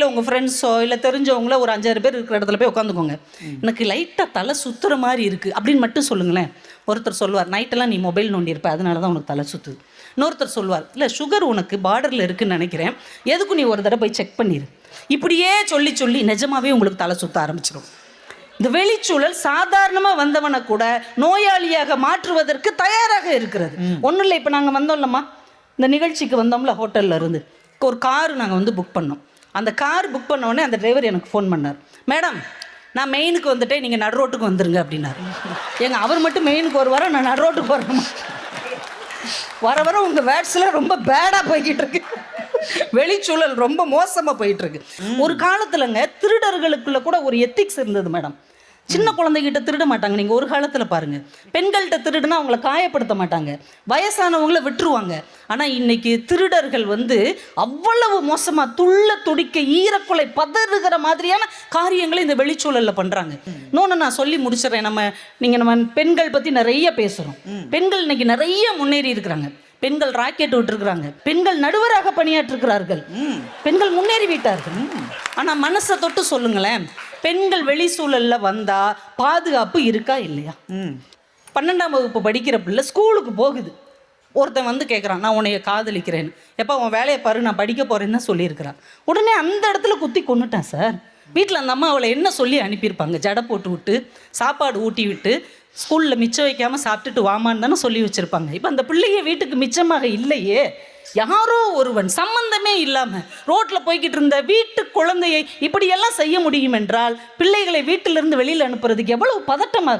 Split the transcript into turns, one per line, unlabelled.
இல்லை உங்கள் ஃப்ரெண்ட்ஸோ இல்லை தெரிஞ்சவங்களோ ஒரு 5-6 பேர் இருக்கிற இடத்துல போய் உட்காந்துக்கோங்க. எனக்கு லைட்டாக தலை சுற்றுற மாதிரி இருக்குது அப்படின்னு மட்டும் சொல்லுங்களேன். ஒருத்தர் சொல்லுவார், நைட்டெல்லாம் நீ மொபைல் நோண்டியிருப்ப, அதனால தான் உனக்கு தலை சுற்றுது. இன்னொருத்தர் சொல்லுவார், இல்லை சுகர் உனக்கு பார்டரில் இருக்குதுன்னு நினைக்கிறேன், எதுக்கும் நீ ஒரு தடவை போய் செக் பண்ணிடு. இப்படியே சொல்லி சொல்லி நிஜமாவே உங்களுக்கு தலை சுற்ற ஆரம்பிச்சிடும். இந்த வெளிச்சூழல் சாதாரணமாக வந்தவனை கூட நோயாளியாக மாற்றுவதற்கு தயாராக இருக்கிறது. ஒன்றும் இல்லை, இப்போ நாங்கள் வந்தோம்லம்மா, இந்த நிகழ்ச்சிக்கு வந்தோம்ல, ஹோட்டலில் இருந்து ஒரு கார் நாங்கள் வந்து புக் பண்ணோம். அந்த கார் புக் பண்ணோடனே அந்த டிரைவர் எனக்கு ஃபோன் பண்ணார், மேடம் நான் மெயினுக்கு வந்துட்டேன், நீங்கள் நடு ரோட்டுக்கு வந்துருங்க அப்படின்னாரு. ஏங்க அவர் மட்டும் மெயினுக்கு வருவாரோ, நான் நடு ரோட்டுக்கு வரணுமா? வர வர உங்கள் வேர்ட்ஸ்லாம் ரொம்ப பேடாக போய்கிட்டு இருக்கு. வெளிச்சூழல் ரொம்ப மோசமாக போயிட்டு இருக்கு. ஒரு காலத்துலங்க திருடர்களுக்குள்ள கூட ஒரு எத்திக்ஸ் இருந்தது மேடம். சின்ன குழந்தைகிட்ட திருட மாட்டாங்க. நீங்கள் ஒரு காலத்தில் பாருங்கள், பெண்கள்கிட்ட திருடுனா அவங்கள காயப்படுத்த மாட்டாங்க, வயசானவங்கள விட்டுருவாங்க. ஆனால் இன்னைக்கு திருடர்கள் வந்து அவ்வளவு மோசமாக துள்ள துடிக்க ஈரக்குலை பதறுகிற மாதிரியான காரியங்களை இந்த வெளிச்சூழலில் பண்ணுறாங்க. இன்னொன்று நான் சொல்லி முடிச்சிடறேன். நம்ம பெண்கள் பற்றி நிறைய பேசுகிறோம். பெண்கள் இன்னைக்கு நிறைய முன்னேறி இருக்கிறாங்க. பெண்கள் ராக்கெட் விட்டுருக்குறாங்க, பெண்கள் நடுவராக பணியாற்றுகிறார்கள், பெண்கள் முன்னேறி விட்டார்கள். ஆனால் மனசை தொட்டு சொல்லுங்களேன், பெண்கள் வெளி சூழலில் வந்தால் பாதுகாப்பு இருக்கா இல்லையா? 12ஆம் வகுப்பு படிக்கிற பிள்ளை ஸ்கூலுக்கு போகுது. ஒருத்தன் வந்து கேட்குறான், நான் உன்னைய காதலிக்கிறேன்னு. எப்போ உன் வேலையை பாரு, நான் படிக்க போகிறேன்னு தான் சொல்லியிருக்கிறான். உடனே அந்த இடத்துல குத்தி கொண்டுட்டான் சார். வீட்டில் அந்த அம்மா அவளை என்ன சொல்லி அனுப்பியிருப்பாங்க? ஜடை போட்டு விட்டு, சாப்பாடு ஊட்டி விட்டு, ஸ்கூலில் மிச்சம் வைக்காமல் சாப்பிட்டுட்டு வாமான்னு தானே சொல்லி வச்சுருப்பாங்க. இப்போ அந்த பிள்ளைய வீட்டுக்கு மிச்சமாக இல்லையே, யாரோ ஒருவன் சம்பந்தமே இல்லாமல் ரோட்டில் போய்கிட்டு இருந்த வீட்டு குழந்தையை இப்படியெல்லாம் செய்ய முடியும் என்றால் பிள்ளைகளை வீட்டிலிருந்து வெளியில் அனுப்புறதுக்கு எவ்வளவு பதட்டமாக